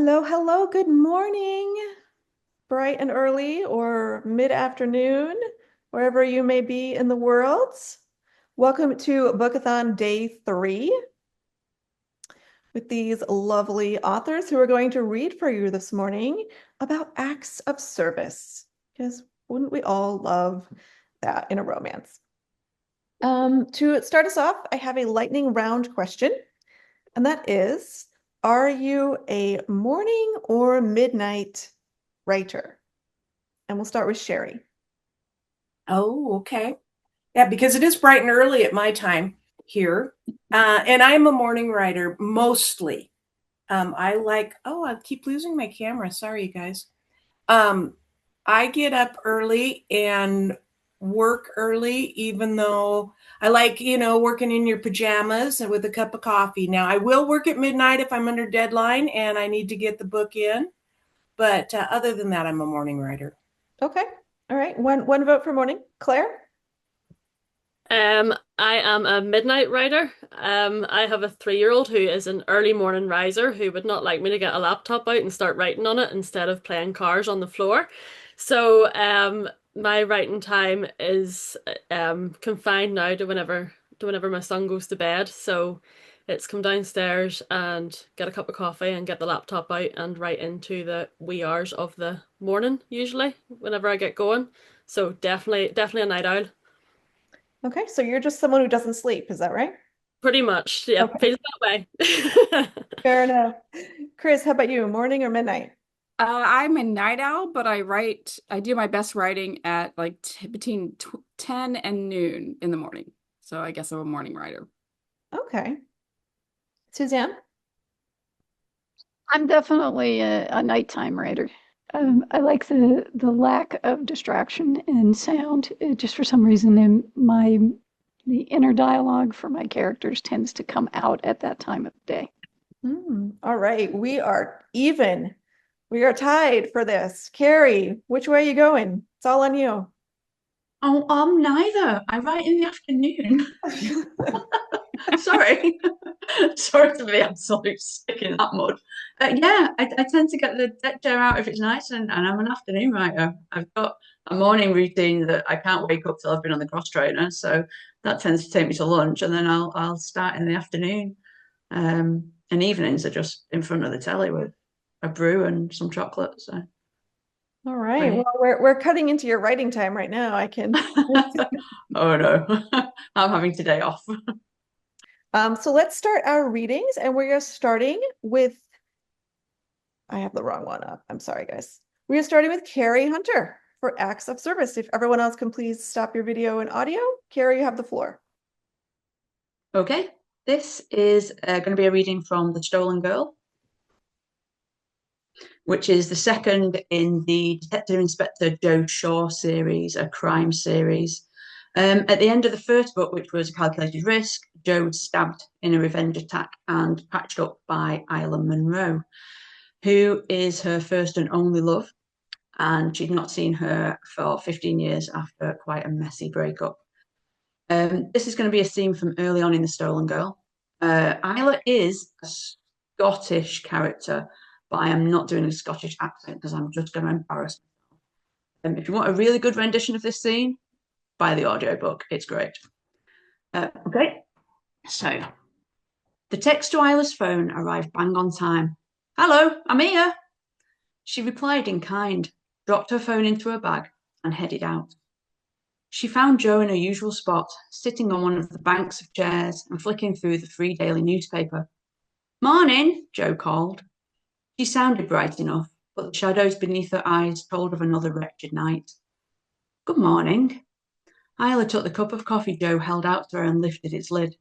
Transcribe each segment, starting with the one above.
Hello, hello, good morning, bright and early or mid-afternoon, wherever you may be in the world. Welcome to Bookathon Day 3 with these lovely authors who are going to read for you this morning about acts of service, because wouldn't we all love that in a romance? To start us off, I have a lightning round question, and that is, are you a morning or midnight writer? And we'll start with Sheri. Oh, okay. Yeah, because it is bright and early at my time here. And I'm a morning writer mostly. I keep losing my camera. Sorry, you guys. Um, I get up early and work early, even though I like, working in your pajamas and with a cup of coffee. Now, I will work at midnight if I'm under deadline and I need to get the book in. But other than that, I'm a morning writer. Okay. All right. One vote for morning. Claire? I am a midnight rider. I have a 3-year-old who is an early morning riser who would not like me to get a laptop out and start writing on it instead of playing cars on the floor. So, my writing time is confined now to whenever my son goes to bed. So it's come downstairs and get a cup of coffee and get the laptop out and write into the wee hours of the morning, usually, whenever I get going. So definitely a night owl. Okay. So you're just someone who doesn't sleep. Is that right? Pretty much, yeah, Okay. feels that way. Fair enough. Chris, how about you? Morning or midnight? I'm a night owl, but I do my best writing at like t between tw 10 and noon in the morning. So I guess I'm a morning writer. Okay. Suzanne? I'm definitely a nighttime writer. I like the lack of distraction and sound. Just for some reason, the inner dialogue for my characters tends to come out at that time of day. All right. We are even. We are tied for this. Carrie, which way are you going? It's all on you. Oh, I'm neither. I write in the afternoon. Sorry. Sorry to be absolute stick in that mud. Yeah, I tend to get the deck chair out if it's nice, and I'm an afternoon writer. I've got a morning routine that I can't wake up till I've been on the cross trainer, so that tends to take me to lunch, and then I'll start in the afternoon. And evenings are just in front of the telly with a brew and some chocolate. So All right. right. Well, we're cutting into your writing time right now. I can. Oh no, I'm having today off. So let's start our readings, and we're starting with. I have the wrong one up. I'm sorry, guys. We are starting with Cari Hunter for Acts of Service. If everyone else can please stop your video and audio. Cari, you have the floor. Okay, this is going to be a reading from The Stolen Girl, which is the second in the Detective Inspector Joe Shaw series, a crime series. At the end of the first book, which was A Calculated Risk, Joe was stabbed in a revenge attack and patched up by Isla Monroe, who is her first and only love, and she'd not seen her for 15 years after quite a messy breakup. This is going to be a theme from early on in The Stolen Girl. Isla is a Scottish character, but I am not doing a Scottish accent because I'm just going to embarrass myself. If you want a really good rendition of this scene, buy the audiobook. It's great. Okay, so the text to Isla's phone arrived bang on time. Hello, I'm here. She replied in kind, dropped her phone into her bag, and headed out. She found Joe in her usual spot, sitting on one of the banks of chairs and flicking through the free daily newspaper. Morning, Joe called. She sounded bright enough, but the shadows beneath her eyes told of another wretched night. Good morning. Isla took the cup of coffee Joe held out to her and lifted its lid.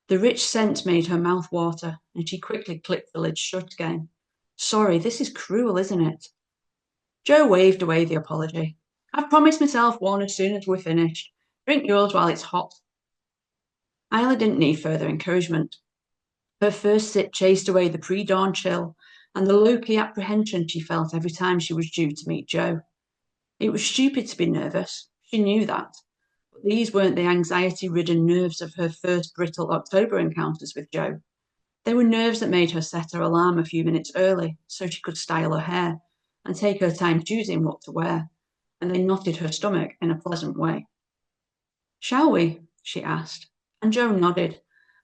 The rich scent made her mouth water, and she quickly clicked the lid shut again. Sorry, this is cruel, isn't it? Joe waved away the apology. I've promised myself one as soon as we're finished. Drink yours while it's hot. Isla didn't need further encouragement. Her first sip chased away the pre-dawn chill and the low-key apprehension she felt every time she was due to meet Joe. It was stupid to be nervous. She knew that. But these weren't the anxiety-ridden nerves of her first brittle October encounters with Joe. They were nerves that made her set her alarm a few minutes early so she could style her hair and take her time choosing what to wear, and they knotted her stomach in a pleasant way. "Shall we?" she asked, and Joe nodded,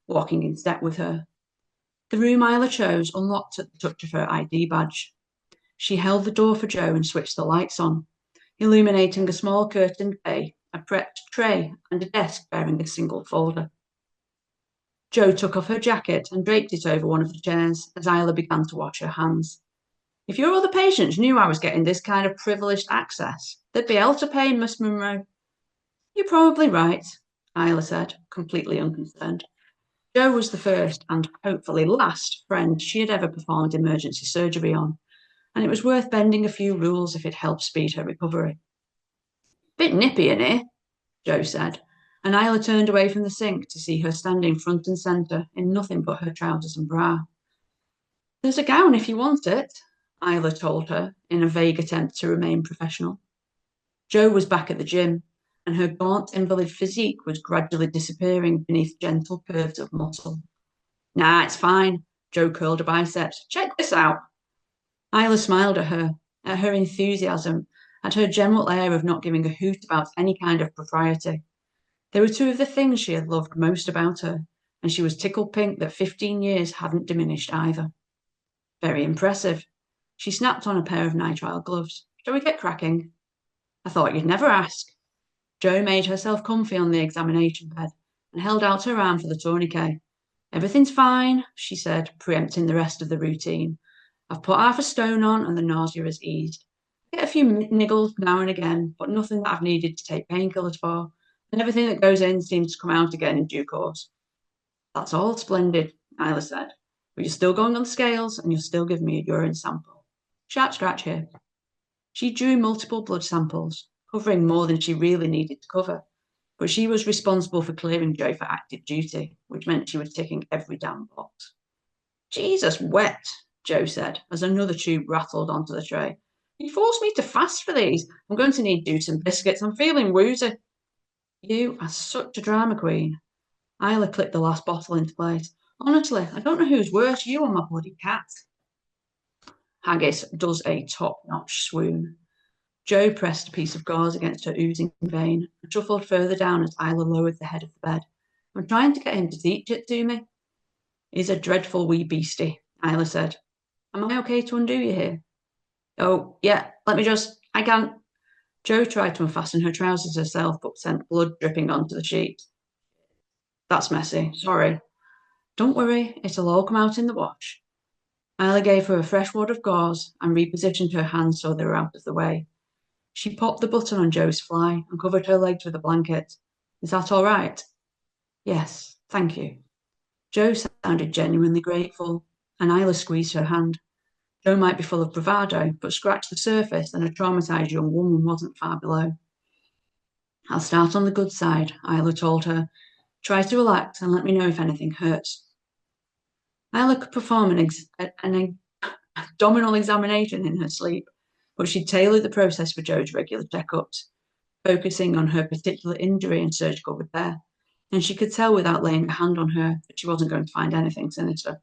walking in step with her. The room Isla chose unlocked at the touch of her ID badge. She held the door for Joe and switched the lights on, illuminating a small curtained bay, a prepped tray, and a desk bearing a single folder. Joe took off her jacket and draped it over one of the chairs as Isla began to wash her hands. "If your other patients knew I was getting this kind of privileged access, they'd be hell to pay, Miss Munro." "You're probably right," Isla said, completely unconcerned. Joe was the first and hopefully last friend she had ever performed emergency surgery on, and it was worth bending a few rules if it helped speed her recovery. "Bit nippy in here," Joe said, and Isla turned away from the sink to see her standing front and centre in nothing but her trousers and bra. "There's a gown if you want it," Isla told her in a vague attempt to remain professional. Joe was back at the gym, and her gaunt invalid physique was gradually disappearing beneath gentle curves of muscle. "Nah, it's fine." Joe curled her biceps. "Check this out." Isla smiled at her enthusiasm, at her general air of not giving a hoot about any kind of propriety. They were two of the things she had loved most about her, and she was tickled pink that 15 years hadn't diminished either. "Very impressive." She snapped on a pair of nitrile gloves. "Shall we get cracking?" "I thought you'd never ask." Joe made herself comfy on the examination bed and held out her arm for the tourniquet. "Everything's fine," she said, preempting the rest of the routine. "I've put half a stone on and the nausea has eased. I get a few niggles now and again, but nothing that I've needed to take painkillers for, and everything that goes in seems to come out again in due course." "That's all splendid," Isla said, "but you're still going on the scales and you'll still give me a urine sample. Sharp scratch here." She drew multiple blood samples, covering more than she really needed to cover, but she was responsible for clearing Joe for active duty, which meant she was ticking every damn box. "Jesus, wet," Joe said, as another tube rattled onto the tray. "You forced me to fast for these. I'm going to need Deuce and biscuits. I'm feeling woozy." "You are such a drama queen." Isla clipped the last bottle into place. "Honestly, I don't know who's worse, you or my bloody cat." Haggis does a top-notch swoon. Joe pressed a piece of gauze against her oozing vein and shuffled further down as Isla lowered the head of the bed. "I'm trying to get him to teach it to me." "He's a dreadful wee beastie," Isla said. "Am I okay to undo you here?" "Oh, yeah, I can't." Joe tried to unfasten her trousers herself, but sent blood dripping onto the sheet. "That's messy, sorry." "Don't worry, it'll all come out in the wash." Isla gave her a fresh wad of gauze and repositioned her hands so they were out of the way. She popped the button on Joe's fly and covered her legs with a blanket. "Is that all right?" "Yes, thank you." Joe sounded genuinely grateful, and Isla squeezed her hand. Joe might be full of bravado, but scratched the surface and a traumatized young woman wasn't far below. "I'll start on the good side," Isla told her. "Try to relax and let me know if anything hurts." Isla could perform an abdominal examination in her sleep, but she tailored the process for Joe's regular checkups, focusing on her particular injury and surgical repair, and she could tell without laying a hand on her that she wasn't going to find anything sinister.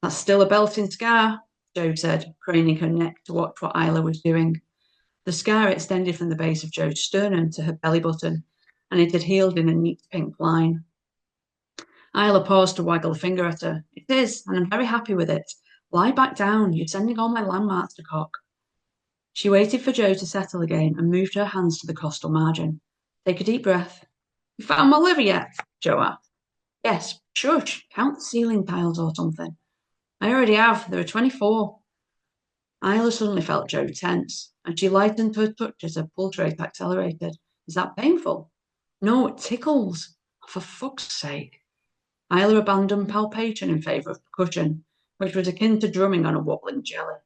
"That's still a belting scar," Joe said, craning her neck to watch what Isla was doing. The scar extended from the base of Joe's sternum to her belly button, and it had healed in a neat pink line. Isla paused to waggle a finger at her. "It is, and I'm very happy with it. Lie back down. You're sending all my landmarks to cock." She waited for Joe to settle again and moved her hands to the costal margin. "Take a deep breath." "You found my liver yet?" Joe asked. "Yes, shush, count the ceiling tiles or something." "I already have. There are 24. Isla suddenly felt Joe tense, and she lightened her touch as her pulse rate accelerated. "Is that painful?" "No, it tickles." "Oh, for fuck's sake." Isla abandoned palpation in favour of percussion, which was akin to drumming on a wobbling jelly.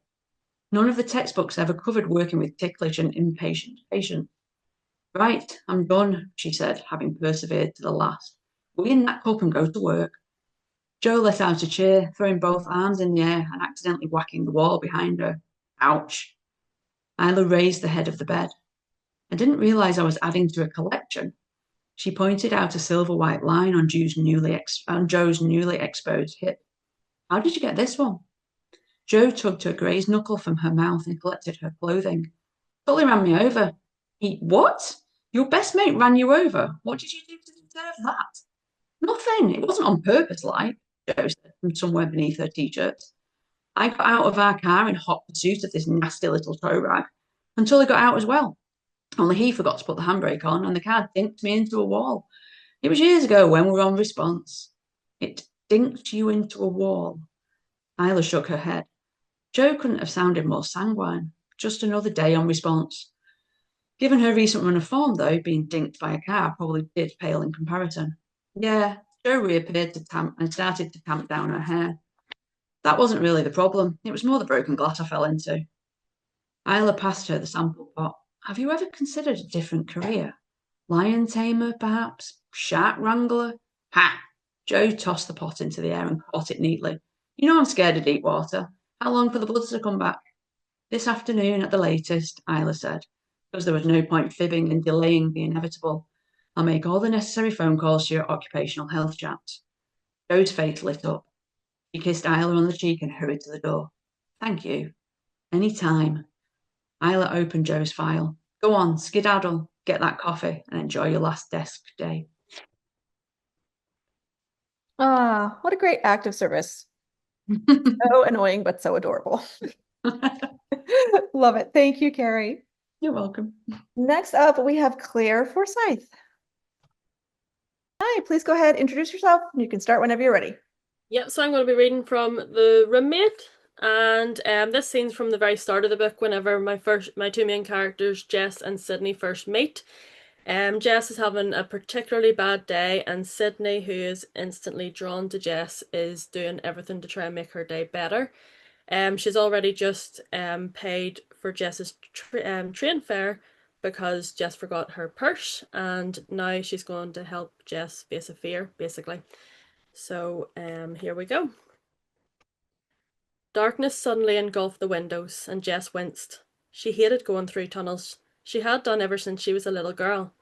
None of the textbooks ever covered working with ticklish and impatient patients. "Right, I'm done," she said, having persevered to the last. "Weigh in that cup and go to work." Joe let out a cheer, throwing both arms in the air and accidentally whacking the wall behind her. "Ouch." Isla raised the head of the bed. "I didn't realise I was adding to a collection." She pointed out a silver-white line on Joe's newly exposed hip. How did you get this one? Jo tugged her grazed knuckle from her mouth and collected her clothing. Tully ran me over. He, what? Your best mate ran you over? What did you do to deserve that? Nothing. It wasn't on purpose, like, Jo said from somewhere beneath her t-shirt. I got out of our car in hot pursuit of this nasty little tow rag until he got out as well. Only he forgot to put the handbrake on and the car dinked me into a wall. It was years ago when we were on response. It dinked you into a wall. Isla shook her head. Jo couldn't have sounded more sanguine. Just another day on response. Given her recent run of form, though, being dinked by a car probably did pale in comparison. Yeah, Jo reappeared to tamp and started to tamp down her hair. That wasn't really the problem. It was more the broken glass I fell into. Isla passed her the sample pot. Have you ever considered a different career? Lion tamer, perhaps? Shark wrangler? Ha! Jo tossed the pot into the air and caught it neatly. You know I'm scared of deep water. How long for the bloods to come back? This afternoon at the latest, Isla said, because there was no point fibbing and delaying the inevitable. I'll make all the necessary phone calls to your occupational health chat. Jo's face lit up. She kissed Isla on the cheek and hurried to the door. Thank you. Any time. Isla opened Jo's file. Go on, skedaddle, get that coffee, and enjoy your last desk day. Ah, what a great act of service. So annoying, but so adorable. Love it. Thank you, Cari. You're welcome. Next up, we have Claire Forsythe. Hi, please go ahead, introduce yourself. You can start whenever you're ready. Yep, so I'm going to be reading from The Roommate, and this scene's from the very start of the book whenever my two main characters, Jess and Sydney, first meet. Jess is having a particularly bad day, and Sydney, who is instantly drawn to Jess, is doing everything to try and make her day better. She's already just paid for Jess's train fare because Jess forgot her purse, and now she's going to help Jess face a fear, basically. So here we go. Darkness suddenly engulfed the windows, and Jess winced. She hated going through tunnels. She had done ever since she was a little girl.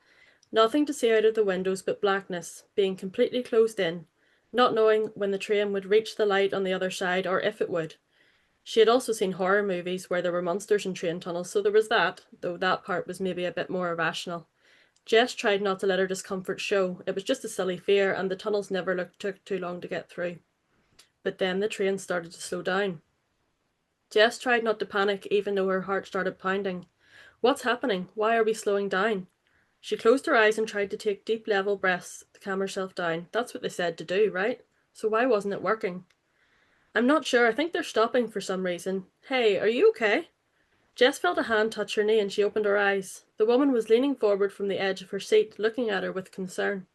Nothing to see out of the windows but blackness, being completely closed in, not knowing when the train would reach the light on the other side or if it would. She had also seen horror movies where there were monsters in train tunnels, so there was that, though that part was maybe a bit more irrational. Jess tried not to let her discomfort show. It was just a silly fear, and the tunnels never took too long to get through. But then the train started to slow down. Jess tried not to panic, even though her heart started pounding. What's happening? Why are we slowing down? She closed her eyes and tried to take deep, level breaths to calm herself down. That's what they said to do, right? So why wasn't it working? I'm not sure. I think they're stopping for some reason. Hey, are you okay? Jess felt a hand touch her knee and she opened her eyes. The woman was leaning forward from the edge of her seat, looking at her with concern.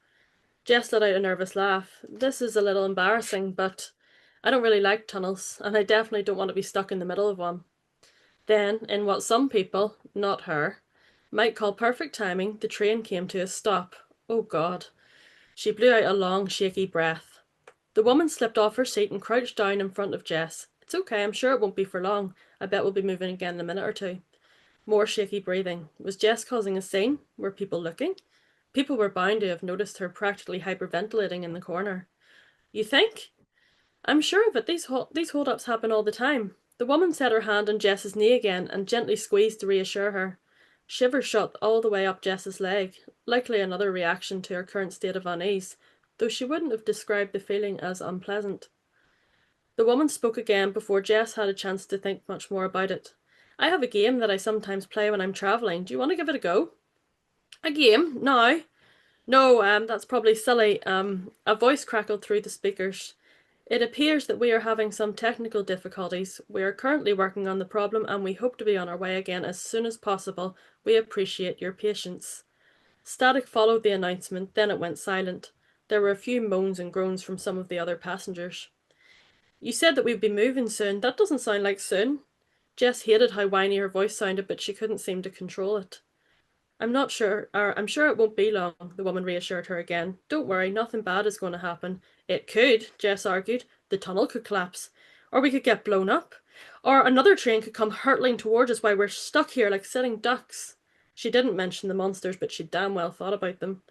Jess let out a nervous laugh. This is a little embarrassing, but I don't really like tunnels, and I definitely don't want to be stuck in the middle of one. Then, in what some people, not her, might call perfect timing, the train came to a stop. Oh God. She blew out a long, shaky breath. The woman slipped off her seat and crouched down in front of Jess. It's okay, I'm sure it won't be for long. I bet we'll be moving again in a minute or two. More shaky breathing. Was Jess causing a scene? Were people looking? People were bound to have noticed her practically hyperventilating in the corner. You think? I'm sure of it. These hold-ups happen all the time. The woman set her hand on Jess's knee again and gently squeezed to reassure her. Shivers shot all the way up Jess's leg, likely another reaction to her current state of unease, though she wouldn't have described the feeling as unpleasant. The woman spoke again before Jess had a chance to think much more about it. I have a game that I sometimes play when I'm travelling. Do you want to give it a go? A game? Now? No, that's probably silly. A voice crackled through the speakers. It appears that we are having some technical difficulties. We are currently working on the problem and we hope to be on our way again as soon as possible. We appreciate your patience. Static followed the announcement, then it went silent. There were a few moans and groans from some of the other passengers. You said that we'd be moving soon. That doesn't sound like soon. Jess hated how whiny her voice sounded, but she couldn't seem to control it. I'm sure it won't be long, the woman reassured her again. Don't worry, nothing bad is going to happen. It could, Jess argued. The tunnel could collapse. Or we could get blown up. Or another train could come hurtling towards us while we're stuck here like sitting ducks. She didn't mention the monsters, but she damn well thought about them.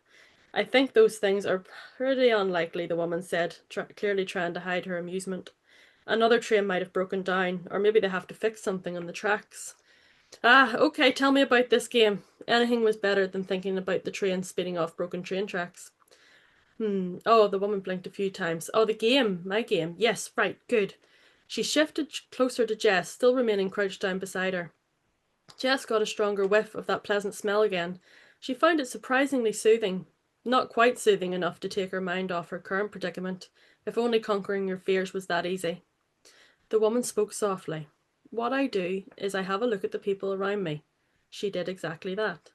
I think those things are pretty unlikely, the woman said, clearly trying to hide her amusement. Another train might have broken down, or maybe they have to fix something on the tracks. Ah, okay, tell me about this game. Anything was better than thinking about the train speeding off broken train tracks. Oh, the woman blinked a few times. Oh, the game, my game. Yes, right, good. She shifted closer to Jess, still remaining crouched down beside her. Jess got a stronger whiff of that pleasant smell again. She found it surprisingly soothing. Not quite soothing enough to take her mind off her current predicament. If only conquering your fears was that easy. The woman spoke softly. What I do is I have a look at the people around me. She did exactly that.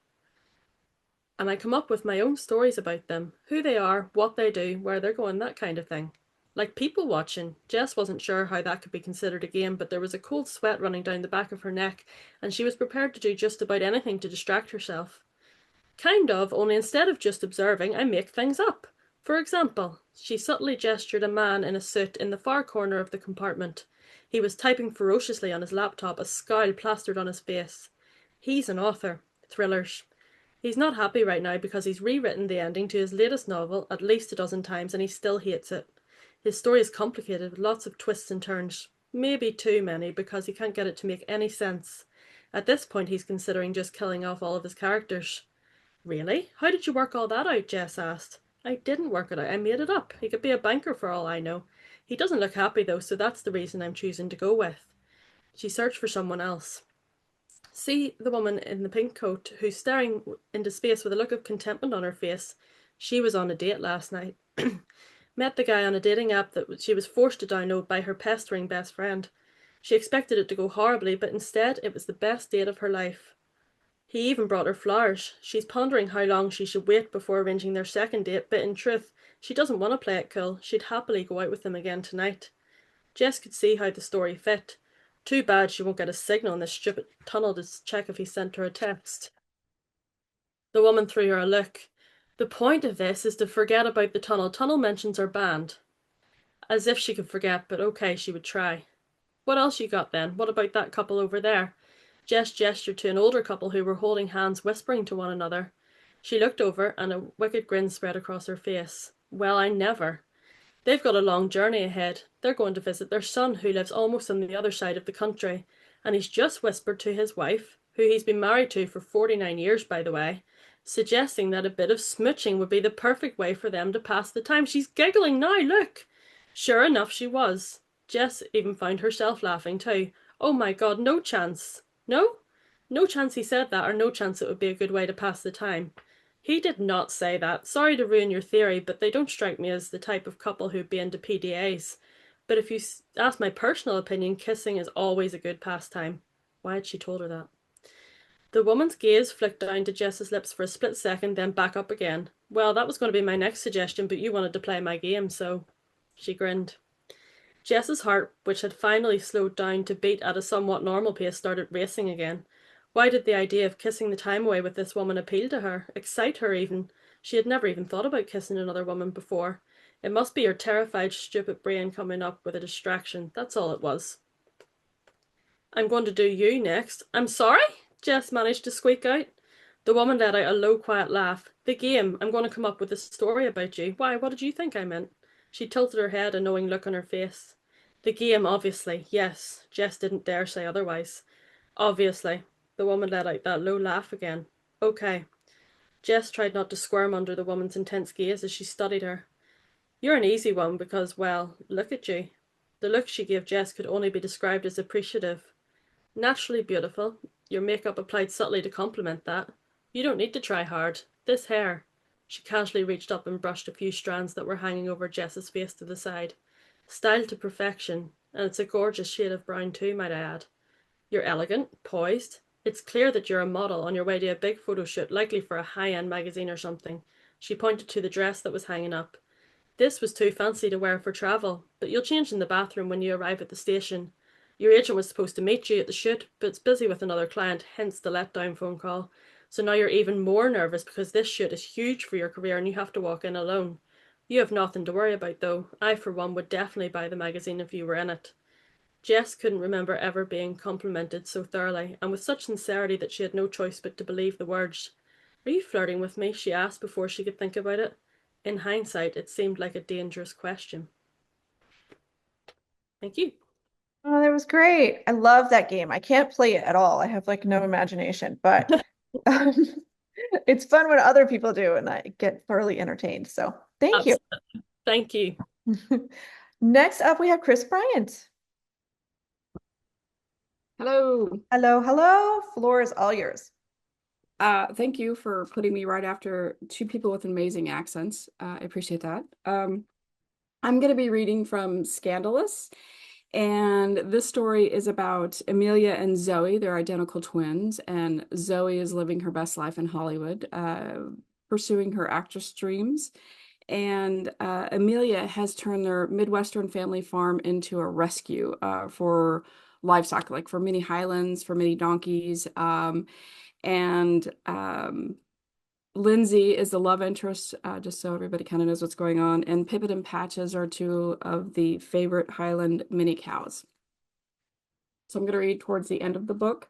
And I come up with my own stories about them, who they are, what they do, where they're going, that kind of thing. Like people watching. Jess wasn't sure how that could be considered a game, but there was a cold sweat running down the back of her neck, and she was prepared to do just about anything to distract herself. Kind of, only instead of just observing, I make things up. For example, she subtly gestured a man in a suit in the far corner of the compartment. He was typing ferociously on his laptop, a scowl plastered on his face. He's an author. Thrillers. He's not happy right now because he's rewritten the ending to his latest novel at least a dozen times and he still hates it. His story is complicated with lots of twists and turns. Maybe too many because he can't get it to make any sense. At this point he's considering just killing off all of his characters. Really? How did you work all that out? Jess asked. I didn't work it out. I made it up. He could be a banker for all I know. He doesn't look happy though, so that's the reason I'm choosing to go with. She searched for someone else. See the woman in the pink coat who's staring into space with a look of contentment on her face. She was on a date last night. Met the guy on a dating app that she was forced to download by her pestering best friend. She expected it to go horribly, but instead it was the best date of her life. He even brought her flowers. She's pondering how long she should wait before arranging their second date, but in truth, she doesn't want to play it cool. She'd happily go out with him again tonight. Jess could see how the story fit. Too bad she won't get a signal in this stupid tunnel to check if he sent her a text. The woman threw her a look. The point of this is to forget about the tunnel. Tunnel mentions are banned. As if she could forget, but okay, she would try. What else you got then? What about that couple over there? Jess gestured to an older couple who were holding hands, whispering to one another. She looked over, and a wicked grin spread across her face. Well, I never. They've got a long journey ahead. They're going to visit their son, who lives almost on the other side of the country, and he's just whispered to his wife, who he's been married to for 49 years, by the way, suggesting that a bit of smooching would be the perfect way for them to pass the time. She's giggling now, look! Sure enough, she was. Jess even found herself laughing too. Oh my God, no chance. No? No chance he said that, or no chance it would be a good way to pass the time. He did not say that. Sorry to ruin your theory, but they don't strike me as the type of couple who'd be into PDAs. But if you ask my personal opinion, kissing is always a good pastime. Why had she told her that? The woman's gaze flicked down to Jess's lips for a split second, then back up again. Well, that was going to be my next suggestion, but you wanted to play my game, so... She grinned. Jess's heart, which had finally slowed down to beat at a somewhat normal pace, started racing again. Why did the idea of kissing the time away with this woman appeal to her, excite her even? She had never even thought about kissing another woman before. It must be her terrified, stupid brain coming up with a distraction. That's all it was. I'm going to do you next. I'm sorry? Jess managed to squeak out. The woman let out a low, quiet laugh. The game. I'm going to come up with a story about you. Why, what did you think I meant? She tilted her head, a knowing look on her face. The game, obviously. Yes. Jess didn't dare say otherwise. Obviously. The woman let out that low laugh again. Okay. Jess tried not to squirm under the woman's intense gaze as she studied her. You're an easy one because, well, look at you. The look she gave Jess could only be described as appreciative. Naturally beautiful. Your makeup applied subtly to complement that. You don't need to try hard. This hair. She casually reached up and brushed a few strands that were hanging over Jess's face to the side. Styled to perfection, and it's a gorgeous shade of brown too, might I add. You're elegant, poised. It's clear that you're a model on your way to a big photo shoot, likely for a high-end magazine or something. She pointed to the dress that was hanging up. This was too fancy to wear for travel, but you'll change in the bathroom when you arrive at the station. Your agent was supposed to meet you at the shoot, but it's busy with another client, hence the letdown phone call. So now you're even more nervous because this shoot is huge for your career and you have to walk in alone. You have nothing to worry about though. I, for one, would definitely buy the magazine if you were in it. Jess couldn't remember ever being complimented so thoroughly, and with such sincerity that she had no choice but to believe the words. Are you flirting with me? She asked before she could think about it. In hindsight, it seemed like a dangerous question. Thank you. Oh, that was great. I love that game. I can't play it at all. I have like no imagination, but um, it's fun when other people do, and I get thoroughly entertained. So thank you. Absolutely. Thank you. Next up, we have Kris Bryant. Hello. Hello, hello. Floor is all yours. Thank you for putting me right after two people with amazing accents. I appreciate that. I'm going to be reading from Scandalous, and this story is about Amelia and Zoe. They're identical twins, and Zoe is living her best life in Hollywood, pursuing her actress dreams. And Amelia has turned their Midwestern family farm into a rescue for livestock, like for mini highlands, for mini donkeys. And Lindsay is the love interest, just so everybody kind of knows what's going on. And Pipit and Patches are two of the favorite Highland mini cows. So I'm going to read towards the end of the book.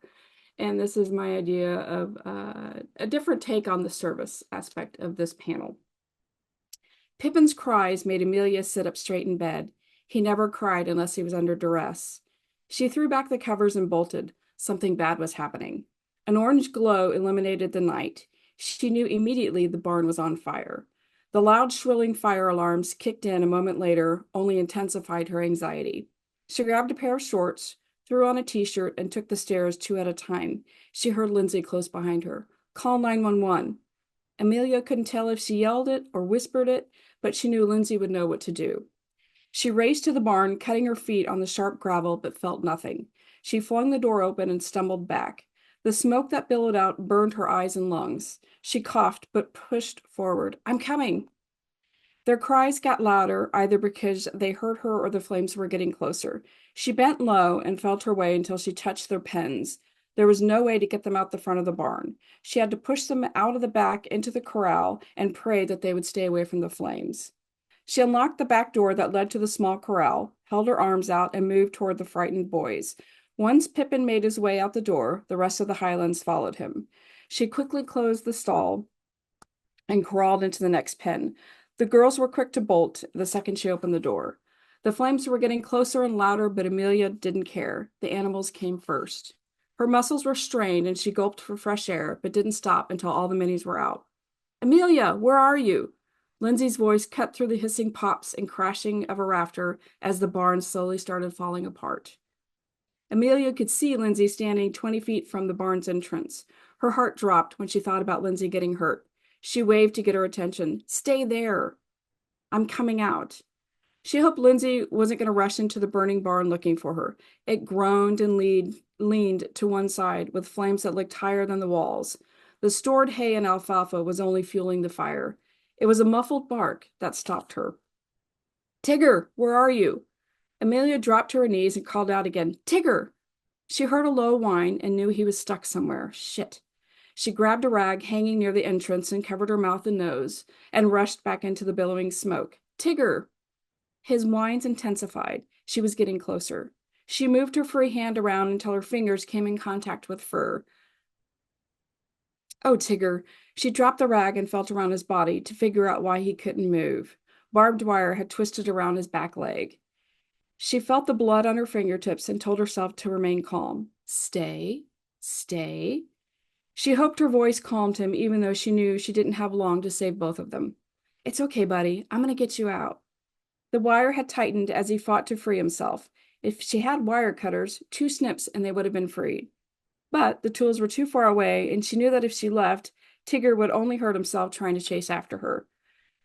And this is my idea of a different take on the service aspect of this panel. Pippin's cries made Amelia sit up straight in bed. He never cried unless he was under duress. She threw back the covers and bolted. Something bad was happening. An orange glow illuminated the night. She knew immediately the barn was on fire. The loud, shrilling fire alarms kicked in a moment later, only intensified her anxiety. She grabbed a pair of shorts, threw on a t-shirt, and took the stairs 2 at a time. She heard Lindsay close behind her. Call 911. Amelia couldn't tell if she yelled it or whispered it, but she knew Lindsay would know what to do. She raced to the barn, cutting her feet on the sharp gravel, but felt nothing. She flung the door open and stumbled back. The smoke that billowed out burned her eyes and lungs. She coughed, but pushed forward. I'm coming. Their cries got louder, either because they heard her or the flames were getting closer. She bent low and felt her way until she touched their pens. There was no way to get them out the front of the barn. She had to push them out of the back into the corral and pray that they would stay away from the flames. She unlocked the back door that led to the small corral, held her arms out, and moved toward the frightened boys. Once Pippin made his way out the door, the rest of the Highlands followed him. She quickly closed the stall and crawled into the next pen. The girls were quick to bolt the second she opened the door. The flames were getting closer and louder, but Amelia didn't care. The animals came first. Her muscles were strained, and she gulped for fresh air, but didn't stop until all the minis were out. Amelia, where are you? Lindsay's voice cut through the hissing pops and crashing of a rafter as the barn slowly started falling apart. Amelia could see Lindsay standing 20 feet from the barn's entrance. Her heart dropped when she thought about Lindsay getting hurt. She waved to get her attention. Stay there. I'm coming out. She hoped Lindsay wasn't going to rush into the burning barn looking for her. It groaned and leaned to one side with flames that licked higher than the walls. The stored hay and alfalfa was only fueling the fire. It was a muffled bark that stopped her. Tigger, where are you? Amelia dropped to her knees and called out again, Tigger! She heard a low whine and knew he was stuck somewhere. Shit. She grabbed a rag hanging near the entrance and covered her mouth and nose and rushed back into the billowing smoke. Tigger! His whines intensified. She was getting closer. She moved her free hand around until her fingers came in contact with fur. Oh, Tigger. She dropped the rag and felt around his body to figure out why he couldn't move. Barbed wire had twisted around his back leg. She felt the blood on her fingertips and told herself to remain calm. Stay. Stay. She hoped her voice calmed him, even though she knew she didn't have long to save both of them. It's okay, buddy. I'm going to get you out. The wire had tightened as he fought to free himself. If she had wire cutters, 2 snips and they would have been freed. But the tools were too far away, and she knew that if she left, Tigger would only hurt himself trying to chase after her.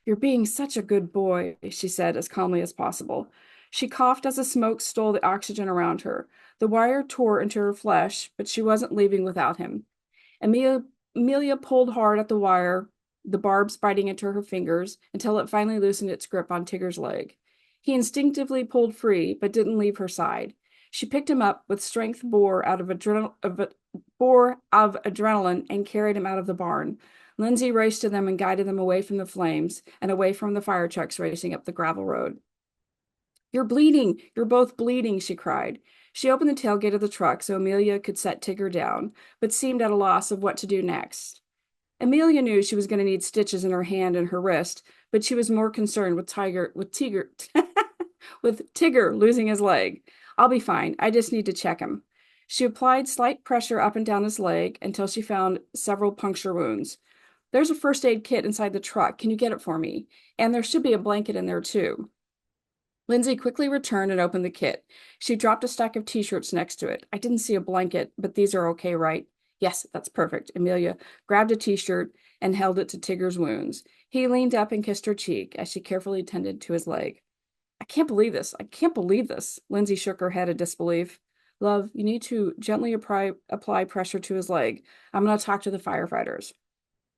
You're being such a good boy, she said as calmly as possible. She coughed as the smoke stole the oxygen around her. The wire tore into her flesh, but she wasn't leaving without him. Amelia pulled hard at the wire, the barbs biting into her fingers, until it finally loosened its grip on Tigger's leg. He instinctively pulled free, but didn't leave her side. She picked him up with strength bore of adrenaline and carried him out of the barn. Lindsay raced to them and guided them away from the flames and away from the fire trucks racing up the gravel road. You're bleeding! You're both bleeding, she cried. She opened the tailgate of the truck so Amelia could set Tigger down, but seemed at a loss of what to do next. Amelia knew she was going to need stitches in her hand and her wrist, but she was more concerned with Tigger with Tigger losing his leg. I'll be fine. I just need to check him. She applied slight pressure up and down his leg until she found several puncture wounds. There's a first aid kit inside the truck. Can you get it for me? And there should be a blanket in there, too. Lindsay quickly returned and opened the kit. She dropped a stack of t-shirts next to it. I didn't see a blanket, but these are okay, right? Yes, that's perfect. Amelia grabbed a t-shirt and held it to Tigger's wounds. He leaned up and kissed her cheek as she carefully tended to his leg. I can't believe this. I can't believe this. Lindsay shook her head in disbelief. Love, you need to gently apply pressure to his leg. I'm going to talk to the firefighters.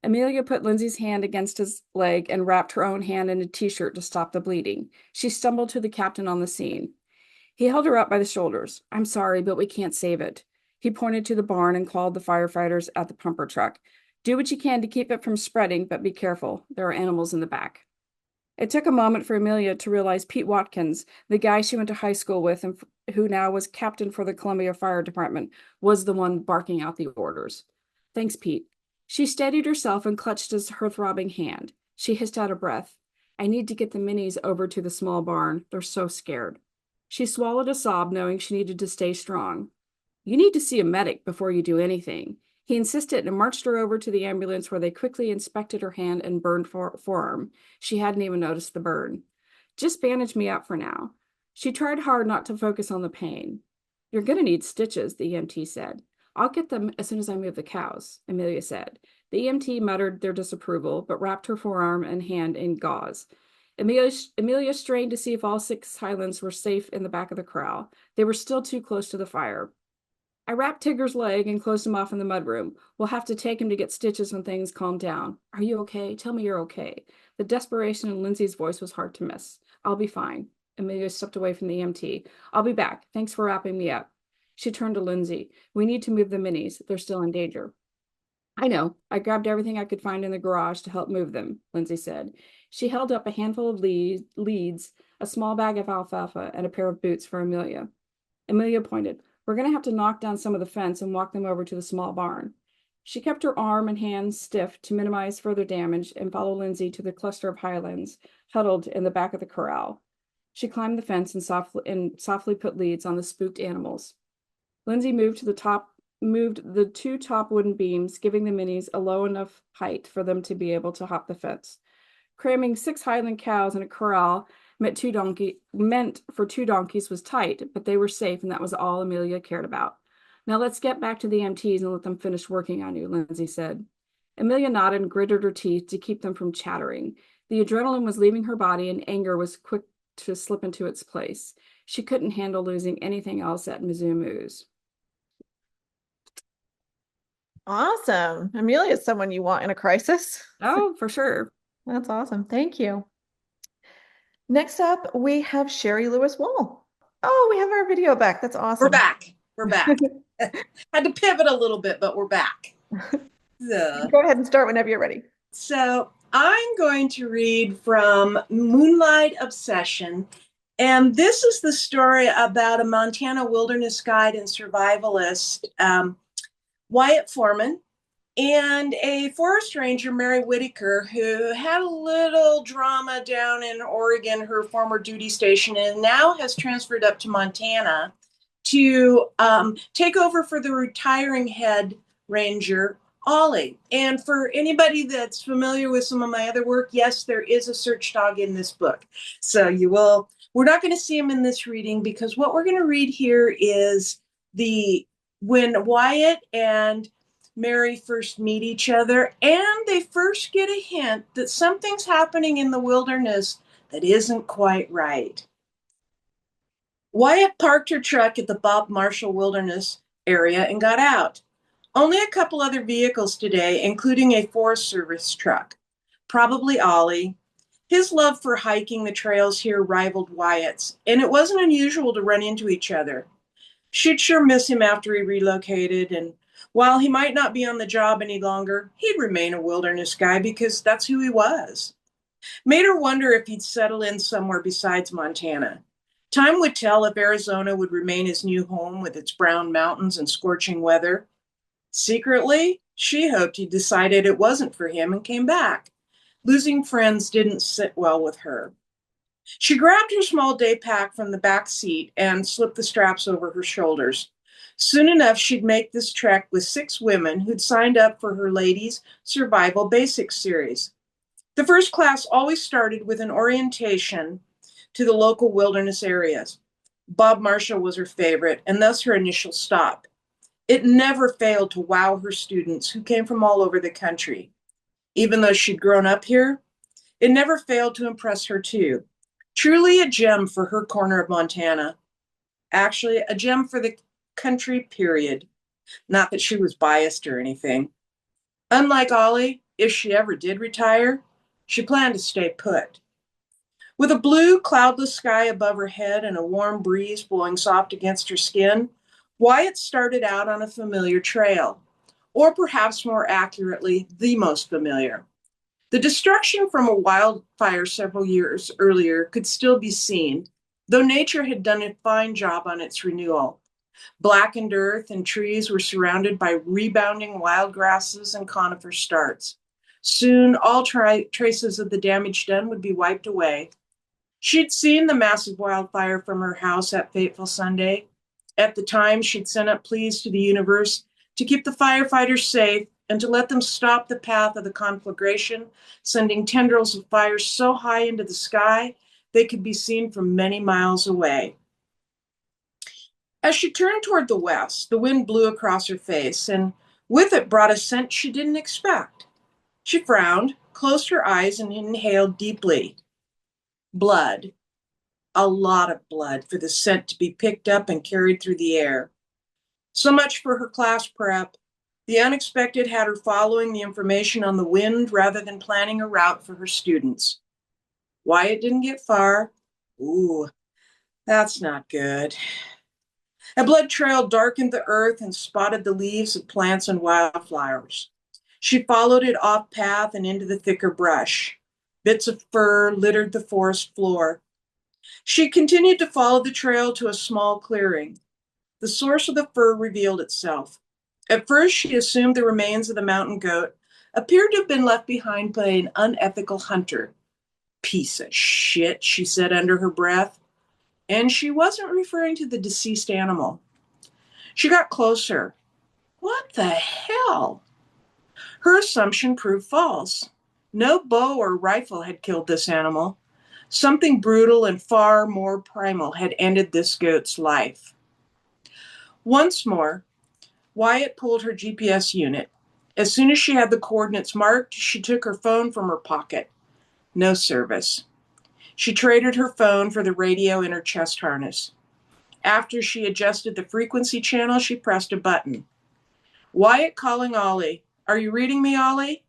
Amelia put Lindsay's hand against his leg and wrapped her own hand in a t-shirt to stop the bleeding. She stumbled to the captain on the scene. He held her up by the shoulders. I'm sorry, but we can't save it. He pointed to the barn and called the firefighters at the pumper truck. Do what you can to keep it from spreading, but be careful. There are animals in the back. It took a moment for Amelia to realize Pete Watkins, the guy she went to high school with and who now was captain for the Columbia Fire Department, was the one barking out the orders. Thanks, Pete. She steadied herself and clutched her throbbing hand. She hissed out a breath. I need to get the minis over to the small barn. They're so scared. She swallowed a sob, knowing she needed to stay strong. You need to see a medic before you do anything. He insisted and marched her over to the ambulance where they quickly inspected her hand and burned forearm. She hadn't even noticed the burn. Just bandage me up for now. She tried hard not to focus on the pain. You're going to need stitches, the EMT said. I'll get them as soon as I move the cows, Amelia said. The EMT muttered their disapproval, but wrapped her forearm and hand in gauze. Amelia strained to see if all 6 Highlands were safe in the back of the corral. They were still too close to the fire. I wrapped Tigger's leg and closed him off in the mudroom. We'll have to take him to get stitches when things calm down. Are you okay? Tell me you're okay. The desperation in Lindsay's voice was hard to miss. I'll be fine. Amelia stepped away from the EMT. I'll be back. Thanks for wrapping me up. She turned to Lindsay. We need to move the minis. They're still in danger. I know. I grabbed everything I could find in the garage to help move them, Lindsay said. She held up a handful of leads, a small bag of alfalfa, and a pair of boots for Amelia. Amelia pointed. We're going to have to knock down some of the fence and walk them over to the small barn. She kept her arm and hands stiff to minimize further damage and followed Lindsay to the cluster of Highlands huddled in the back of the corral. She climbed the fence and softly put leads on the spooked animals. Lindsay moved the 2 top wooden beams, giving the minis a low enough height for them to be able to hop the fence. Cramming 6 Highland cows in a corral meant for 2 donkeys was tight, but they were safe, and that was all Amelia cared about. Now let's get back to the EMTs and let them finish working on you, Lindsay said. Amelia nodded and gritted her teeth to keep them from chattering. The adrenaline was leaving her body, and anger was quick to slip into its place. She couldn't handle losing anything else at Mizumi's. Awesome. Amelia is someone you want in a crisis. Oh, for sure. That's awesome. Thank you. Next up, we have Sheri Lewis Wohl. Oh, we have our video back. That's awesome. We're back. We're back. Had to pivot a little bit, but we're back. So, go ahead and start whenever you're ready. So I'm going to read from Moonlight Obsession. And this is the story about a Montana wilderness guide and survivalist, Wyatt Foreman, and a forest ranger, Mary Whitaker, who had a little drama down in Oregon, her former duty station, and now has transferred up to Montana to take over for the retiring head ranger, Ollie. And for anybody that's familiar with some of my other work, yes, there is a search dog in this book. So we're not going to see him in this reading, because what we're going to read here is when Wyatt and Mary first meet each other, and they first get a hint that something's happening in the wilderness that isn't quite right. Wyatt parked her truck at the Bob Marshall Wilderness area and got out. Only a couple other vehicles today, including a Forest Service truck. Probably Ollie. His love for hiking the trails here rivaled Wyatt's, and it wasn't unusual to run into each other. She'd sure miss him after he relocated, and while he might not be on the job any longer, he'd remain a wilderness guy because that's who he was. Made her wonder if he'd settle in somewhere besides Montana. Time would tell if Arizona would remain his new home with its brown mountains and scorching weather. Secretly, she hoped he decided it wasn't for him and came back. Losing friends didn't sit well with her. She grabbed her small day pack from the back seat and slipped the straps over her shoulders. Soon enough, she'd make this trek with 6 women who'd signed up for her Ladies Survival Basics series. The first class always started with an orientation to the local wilderness areas. Bob Marshall was her favorite, and thus her initial stop. It never failed to wow her students who came from all over the country. Even though she'd grown up here, it never failed to impress her too. Truly a gem for her corner of Montana. Actually, a gem for the country, period. Not that she was biased or anything. Unlike Ollie, if she ever did retire, she planned to stay put. With a blue, cloudless sky above her head and a warm breeze blowing soft against her skin, Wyatt started out on a familiar trail, or perhaps more accurately, the most familiar. The destruction from a wildfire several years earlier could still be seen, though nature had done a fine job on its renewal. Blackened earth and trees were surrounded by rebounding wild grasses and conifer starts. Soon, all traces of the damage done would be wiped away. She'd seen the massive wildfire from her house that fateful Sunday. At the time, she'd sent up pleas to the universe to keep the firefighters safe and to let them stop the path of the conflagration, sending tendrils of fire so high into the sky they could be seen from many miles away. As she turned toward the west, the wind blew across her face, and with it brought a scent she didn't expect. She frowned, closed her eyes, and inhaled deeply. Blood. A lot of blood for the scent to be picked up and carried through the air. So much for her class prep. The unexpected had her following the information on the wind rather than planning a route for her students. Wyatt didn't get far. Ooh, that's not good. A blood trail darkened the earth and spotted the leaves of plants and wildflowers. She followed it off path and into the thicker brush. Bits of fur littered the forest floor. She continued to follow the trail to a small clearing. The source of the fur revealed itself. At first, she assumed the remains of the mountain goat appeared to have been left behind by an unethical hunter. Piece of shit, she said under her breath. And she wasn't referring to the deceased animal. She got closer. What the hell? Her assumption proved false. No bow or rifle had killed this animal. Something brutal and far more primal had ended this goat's life. Once more, Wyatt pulled her GPS unit. As soon as she had the coordinates marked, she took her phone from her pocket. No service. She traded her phone for the radio in her chest harness. After she adjusted the frequency channel, she pressed a button. Wyatt calling Ollie. Are you reading me, Ollie?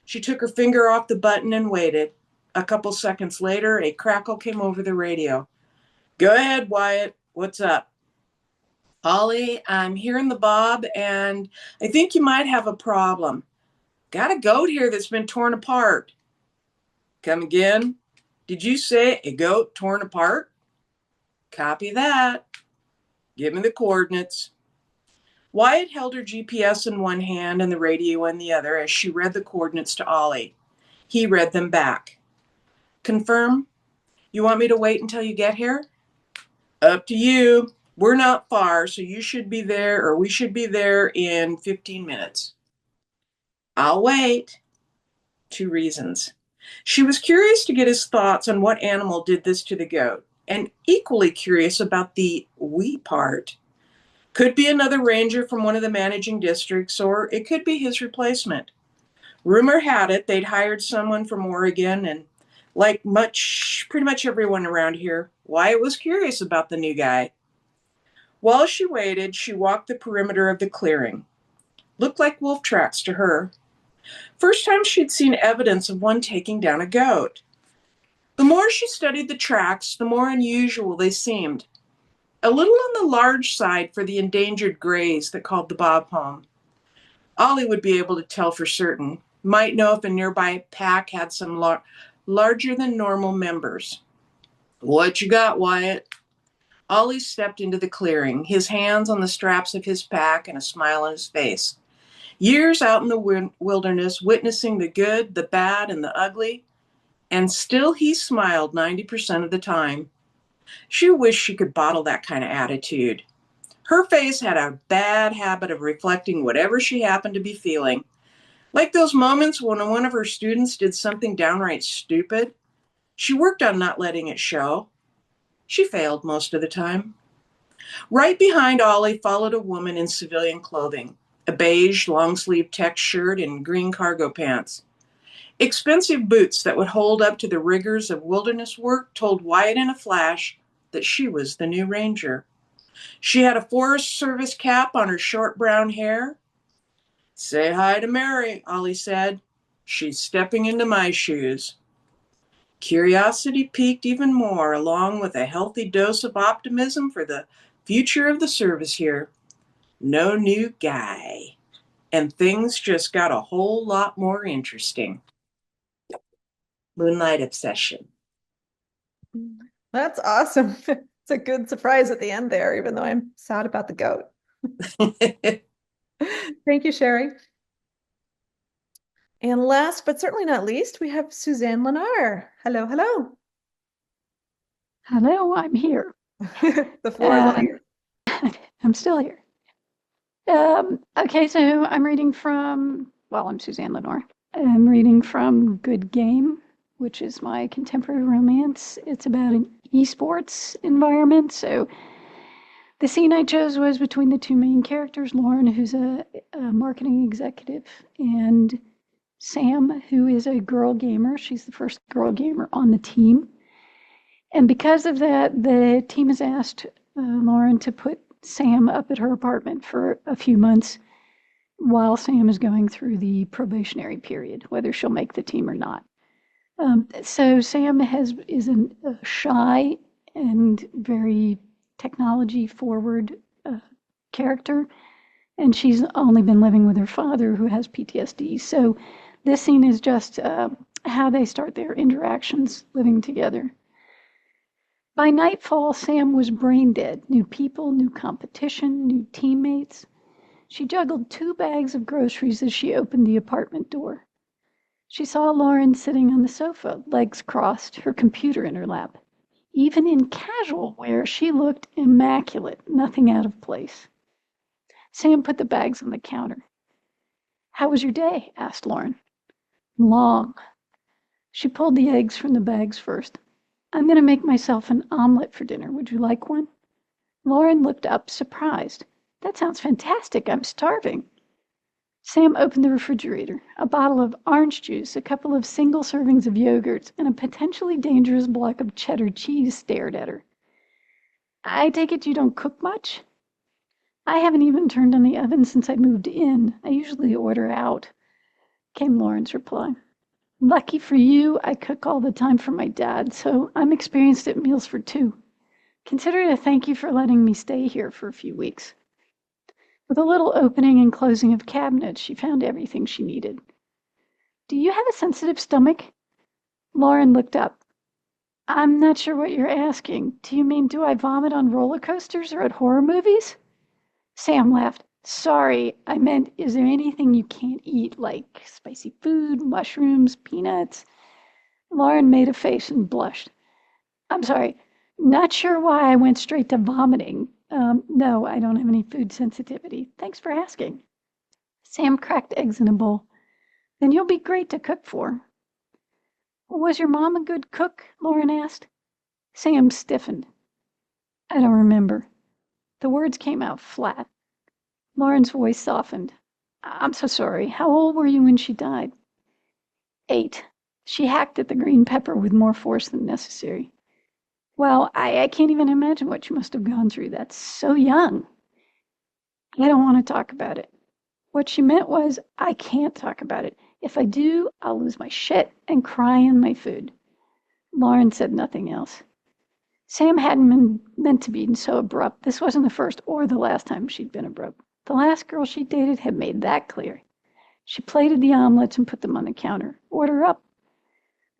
She took her finger off the button and waited. A couple seconds later, a crackle came over the radio. Go ahead, Wyatt. What's up? Ollie, I'm hearing the bob, and I think you might have a problem. Got a goat here that's been torn apart. Come again? Did you say a goat torn apart? Copy that. Give me the coordinates. Wyatt held her GPS in one hand and the radio in the other as she read the coordinates to Ollie. He read them back. Confirm? You want me to wait until you get here? Up to you. We're not far, so you should be there, or we should be there in 15 minutes. I'll wait. 2 reasons. She was curious to get his thoughts on what animal did this to the goat, and equally curious about the we part. Could be another ranger from one of the managing districts, or it could be his replacement. Rumor had it they'd hired someone from Oregon, and like pretty much everyone around here, Wyatt was curious about the new guy. While she waited, she walked the perimeter of the clearing. Looked like wolf tracks to her. First time she'd seen evidence of one taking down a goat. The more she studied the tracks, the more unusual they seemed. A little on the large side for the endangered grays that called the bob home. Ollie would be able to tell for certain. Might know if a nearby pack had some larger than normal members. What you got, Wyatt? Ollie stepped into the clearing, his hands on the straps of his pack and a smile on his face. Years out in the wilderness, witnessing the good, the bad, and the ugly, And still he smiled 90% of the time. She wished she could bottle that kind of attitude. Her face had a bad habit of reflecting whatever she happened to be feeling. Like those moments when one of her students did something downright stupid. She worked on not letting it show. She failed most of the time. Right behind Ollie followed a woman in civilian clothing, a beige long-sleeve tech shirt and green cargo pants. Expensive boots that would hold up to the rigors of wilderness work told Wyatt in a flash that she was the new ranger. She had a Forest Service cap on her short brown hair. "Say hi to Mary," Ollie said. "She's stepping into my shoes." Curiosity piqued even more, along with a healthy dose of optimism for the future of the service here. No new guy. And things just got a whole lot more interesting. Moonlight Obsession. That's awesome. It's a good surprise at the end there, even though I'm sad about the goat. Thank you, Sheri. And last but certainly not least, we have Suzanne Lenoir. Hello, hello. Hello, I'm here. The floor is all yours. I'm still here. Okay, so I'm reading from, well, I'm Suzanne Lenoir. I'm reading from Good Game, which is my contemporary romance. It's about an esports environment. So the scene I chose was between the two main characters, Lauren, who's a marketing executive, and Sam, who is a girl gamer. She's the first girl gamer on the team. And because of that, the team has asked Lauren to put Sam up at her apartment for a few months while Sam is going through the probationary period, whether she'll make the team or not. So Sam is a shy and very technology forward character, and she's only been living with her father who has PTSD. So this scene is just how they start their interactions living together. By nightfall, Sam was brain dead. New people, new competition, new teammates. She juggled 2 bags of groceries as she opened the apartment door. She saw Lauren sitting on the sofa, legs crossed, her computer in her lap. Even in casual wear, she looked immaculate, nothing out of place. Sam put the bags on the counter. "How was your day?" asked Lauren. "Long." She pulled the eggs from the bags first. "I'm going to make myself an omelet for dinner. Would you like one?" Lauren looked up, surprised. "That sounds fantastic. I'm starving." Sam opened the refrigerator. A bottle of orange juice, a couple of single servings of yogurts, and a potentially dangerous block of cheddar cheese stared at her. "I take it you don't cook much?" "I haven't even turned on the oven since I moved in. I usually order out," came Lauren's reply. "Lucky for you, I cook all the time for my dad, so I'm experienced at meals for 2. Consider it a thank you for letting me stay here for a few weeks." With a little opening and closing of cabinets, she found everything she needed. "Do you have a sensitive stomach?" Lauren looked up. "I'm not sure what you're asking. Do you mean, do I vomit on roller coasters or at horror movies?" Sam laughed. "Sorry, I meant, is there anything you can't eat, like spicy food, mushrooms, peanuts?" Lauren made a face and blushed. "I'm sorry, not sure why I went straight to vomiting. No, I don't have any food sensitivity. Thanks for asking." Sam cracked eggs in a bowl. "Then you'll be great to cook for." "Was your mom a good cook?" Lauren asked. Sam stiffened. "I don't remember." The words came out flat. Lauren's voice softened. "I'm so sorry. How old were you when she died?" 8. She hacked at the green pepper with more force than necessary. "Well, I can't even imagine what you must have gone through. That's so young." "I don't want to talk about it." What she meant was, I can't talk about it. If I do, I'll lose my shit and cry in my food. Lauren said nothing else. Sam hadn't been meant to be so abrupt. This wasn't the first or the last time she'd been abrupt. The last girl she dated had made that clear. She plated the omelets and put them on the counter. "Order up."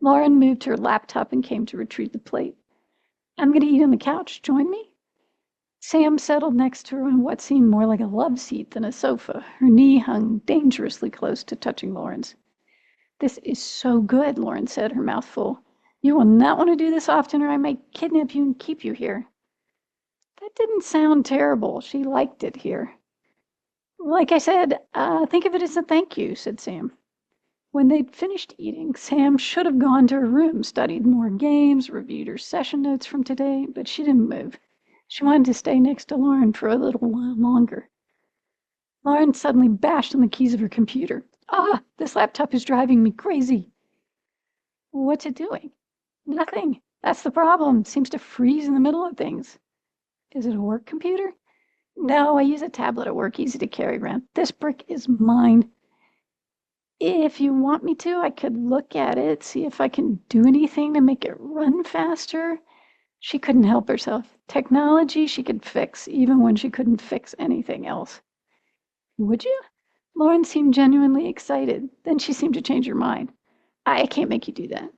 Lauren moved her laptop and came to retrieve the plate. "I'm going to eat on the couch. Join me?" Sam settled next to her on what seemed more like a love seat than a sofa. Her knee hung dangerously close to touching Lauren's. This is so good, Lauren said, her mouth full. You will not want to do this often or I might kidnap you and keep you here. That didn't sound terrible. She liked it here. Like I said, think of it as a thank you, said Sam. When they'd finished eating, Sam should have gone to her room, studied more games, reviewed her session notes from today, but she didn't move. She wanted to stay next to Lauren for a little while longer. Lauren suddenly bashed on the keys of her computer. This laptop is driving me crazy. What's it doing? Nothing. That's the problem. It seems to freeze in the middle of things. Is it a work computer? No, I use a tablet at work, easy to carry around. This brick is mine. If you want me to, I could look at it, see if I can do anything to make it run faster. She couldn't help herself. Technology she could fix, even when she couldn't fix anything else. Would you? Lauren seemed genuinely excited. Then she seemed to change her mind. I can't make you do that.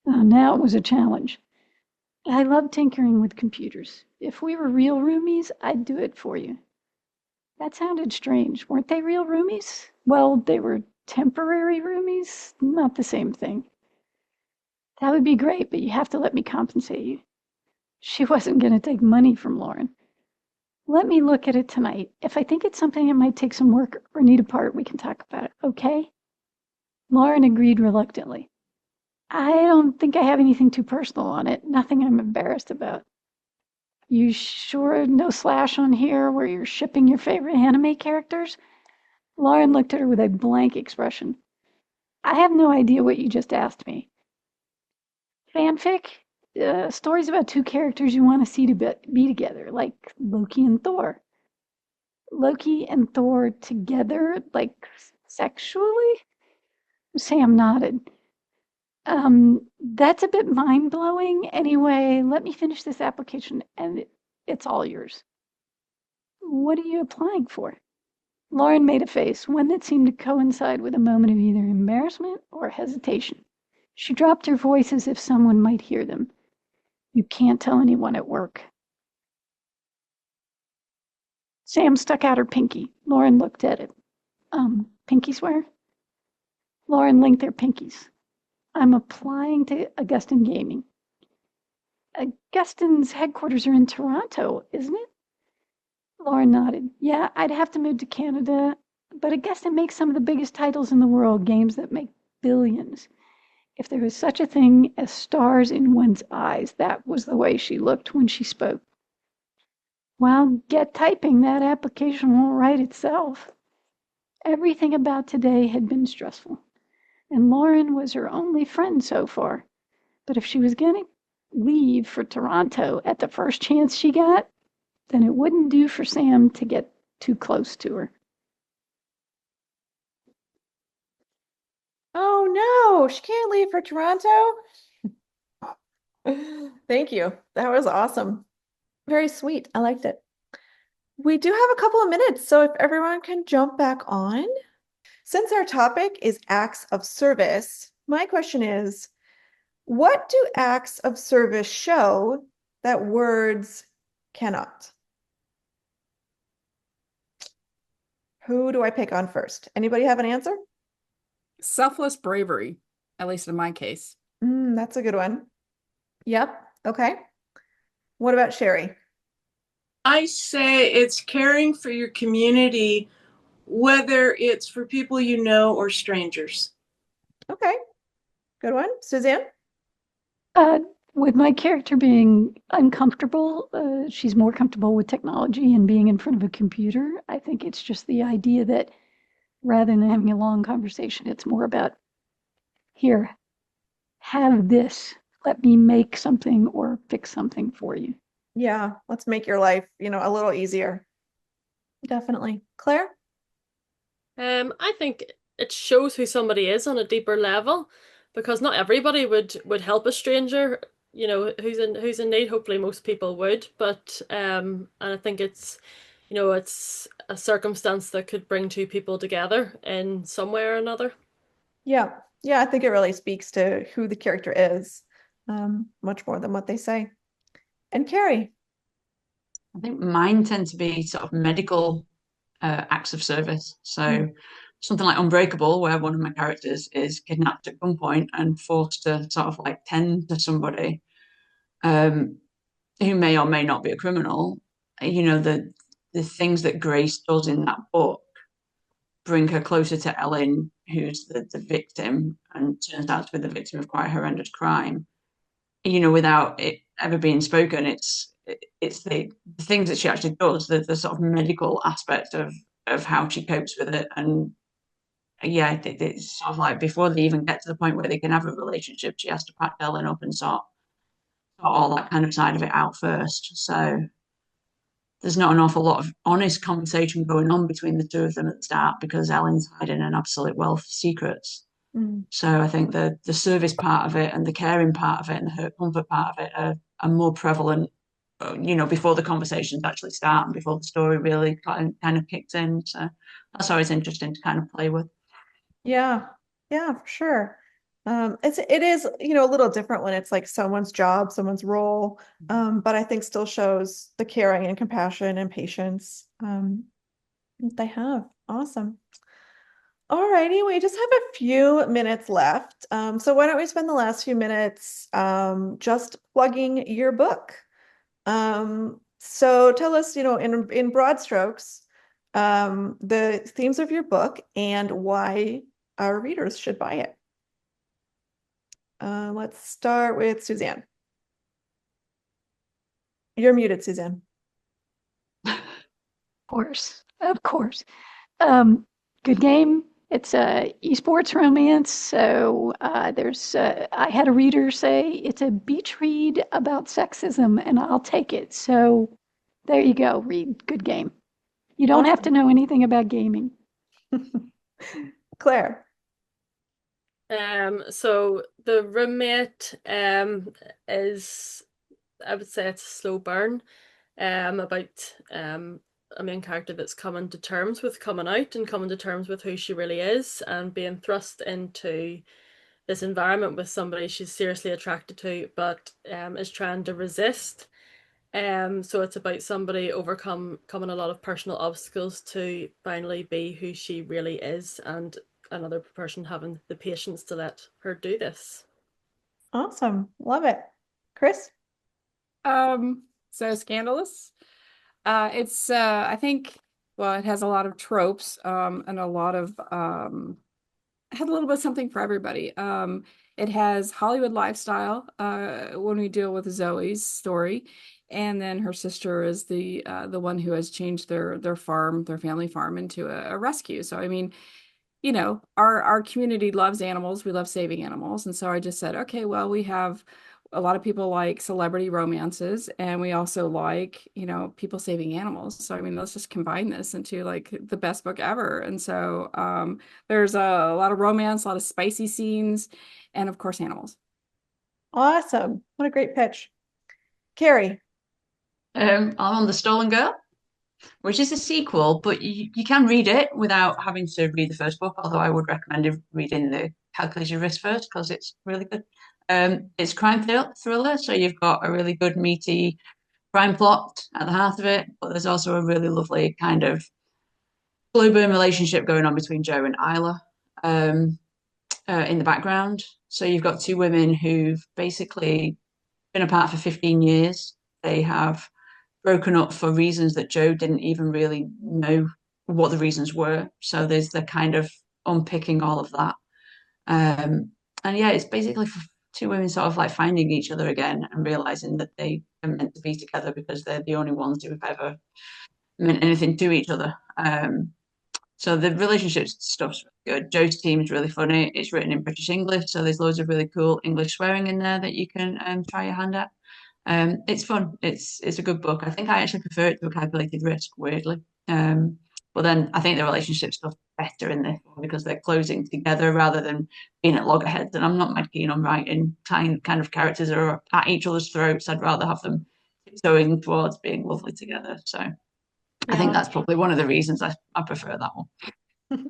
Now it was a challenge. I love tinkering with computers. If we were real roomies, I'd do it for you. That sounded strange. Weren't they real roomies? Well, they were temporary roomies. Not the same thing. That would be great, but you have to let me compensate you. She wasn't going to take money from Lauren. Let me look at it tonight. If I think it's something that might take some work or need a part, we can talk about it, okay? Lauren agreed reluctantly. I don't think I have anything too personal on it. Nothing I'm embarrassed about. You sure no slash on here where you're shipping your favorite anime characters? Lauren looked at her with a blank expression. I have no idea what you just asked me. Fanfic? Stories about two characters you want to see to be together, like Loki and Thor. Loki and Thor together, like sexually? Sam nodded. That's a bit mind-blowing. Anyway, let me finish this application and it's all yours. What are you applying for? Lauren made a face, one that seemed to coincide with a moment of either embarrassment or hesitation. She dropped her voice as if someone might hear them. You can't tell anyone at work. Sam stuck out her pinky. Lauren looked at it. Pinky swear? Lauren linked their pinkies. I'm applying to Augustin Gaming. Augustin's headquarters are in Toronto, isn't it? Lauren nodded. Yeah, I'd have to move to Canada, but Augustin makes some of the biggest titles in the world, games that make billions. If there was such a thing as stars in one's eyes, that was the way she looked when she spoke. Well, get typing. That application won't write itself. Everything about today had been stressful, and Lauren was her only friend so far. But if she was going to leave for Toronto at the first chance she got, then it wouldn't do for Sam to get too close to her. Oh no, she can't leave for Toronto. Thank you. That was awesome. Very sweet. I liked it. We do have a couple of minutes, so if everyone can jump back on. Since our topic is acts of service, my question is, what do acts of service show that words cannot? Who do I pick on first? Anybody have an answer? Selfless bravery, at least in my case. That's a good one. Yep. Okay. What about Sheri? I say it's caring for your community, whether it's for people you know or strangers. Okay. Good one. Suzanne? With my character being uncomfortable, she's more comfortable with technology and being in front of a computer. I think it's just the idea that rather than having a long conversation, it's more about, here, have this. Let me make something or fix something for you. Yeah, let's make your life, a little easier. Definitely. Claire? I think it shows who somebody is on a deeper level, because not everybody would help a stranger, who's in need. Hopefully most people would, but and I think it's a circumstance that could bring two people together in some way or another. Yeah. Yeah, I think it really speaks to who the character is, much more than what they say. And Cari? I think mine tend to be sort of medical acts of service. So something like Unbreakable, where one of my characters is kidnapped at gunpoint and forced to sort of like tend to somebody who may or may not be a criminal. The things that Grace does in that book bring her closer to Ellen, who's the victim and turns out to be the victim of quite a horrendous crime. Without it ever being spoken, it's the things that she actually does, the sort of medical aspect of how she copes with it. And yeah, it's sort of like before they even get to the point where they can have a relationship, she has to pack Ellen up and sort all that kind of side of it out first. So there's not an awful lot of honest conversation going on between the two of them at the start because Ellen's hiding an absolute wealth of secrets. So I think the service part of it and the caring part of it and the hurt comfort part of it are more prevalent, before the conversations actually start and before the story really kind of kicks in. So that's always interesting to kind of play with. Yeah, yeah, for sure. It is, a little different when it's like someone's job, someone's role, but I think still shows the caring and compassion and patience they have. Awesome. All righty, we just have a few minutes left. So why don't we spend the last few minutes just plugging your book? So tell us, in broad strokes, the themes of your book and why our readers should buy it. Let's start with Suzanne. You're muted, Suzanne. Of course. Good game. It's a esports romance. So I had a reader say it's a beach read about sexism, and I'll take it. So there you go. Read Good Game. You don't have to know anything about gaming. Claire. So the roommate is, I would say it's a slow burn about a main character that's coming to terms with coming out and coming to terms with who she really is and being thrust into this environment with somebody she's seriously attracted to but is trying to resist. So it's about somebody coming a lot of personal obstacles to finally be who she really is, and another person having the patience to let her do this. Awesome. Love it. Kris? So Scandalous. It's I think, well, it has a lot of tropes and a lot of it had a little bit of something for everybody. It has Hollywood lifestyle when we deal with Zoe's story, and then her sister is the one who has changed their family farm into a rescue. So I mean, our community loves animals. We love saving animals. And so I just said, okay, well, we have a lot of people like celebrity romances, and we also like, people saving animals. So, I mean, let's just combine this into like the best book ever. And so there's a lot of romance, a lot of spicy scenes, and of course, animals. Awesome. What a great pitch. Cari? I'm on The Stolen Girl, which is a sequel, but you can read it without having to read the first book, although I would recommend reading the Calculated Risk first because it's really good. It's crime thriller, so you've got a really good meaty crime plot at the heart of it, but there's also a really lovely kind of slow burn relationship going on between Joe and Isla in the background. So you've got two women who've basically been apart for 15 years. They have broken up for reasons that Joe didn't even really know what the reasons were. So there's the kind of unpicking all of that. And yeah, it's basically for two women sort of like finding each other again and realizing that they are meant to be together because they're the only ones who have ever meant anything to each other. So the relationship stuff's good. Joe's team is really funny. It's written in British English, so there's loads of really cool English swearing in there that you can try your hand at. It's fun. It's a good book. I think I actually prefer it to A Calculated Risk, weirdly. But then I think the relationship stuff's better in this one because they're closing together rather than being at loggerheads. And I'm not mad keen on writing kind of characters that are at each other's throats. I'd rather have them going towards being lovely together. So I think that's probably one of the reasons I prefer that one.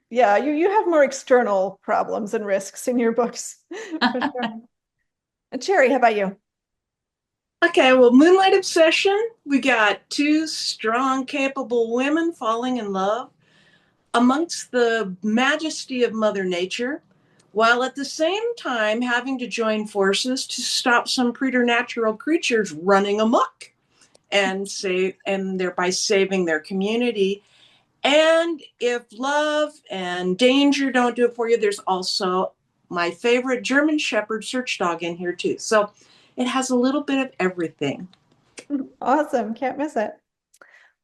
Yeah, you have more external problems and risks in your books, for sure. And Sheri, how about you? Okay, well, Moonlight Obsession, we got two strong, capable women falling in love amongst the majesty of Mother Nature, while at the same time having to join forces to stop some preternatural creatures running amok and thereby saving their community. And if love and danger don't do it for you, there's also my favorite German Shepherd search dog in here too. So it has a little bit of everything. Awesome. Can't miss it.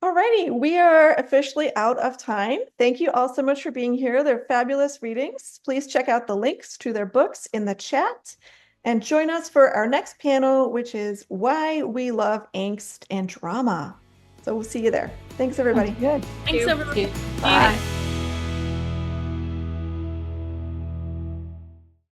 Alrighty, we are officially out of time. Thank you all so much for being here. They're fabulous readings. Please check out the links to their books in the chat and join us for our next panel, which is Why We Love Angst and Drama. So we'll see you there. Thanks, everybody. Good. Thanks, everybody. Bye.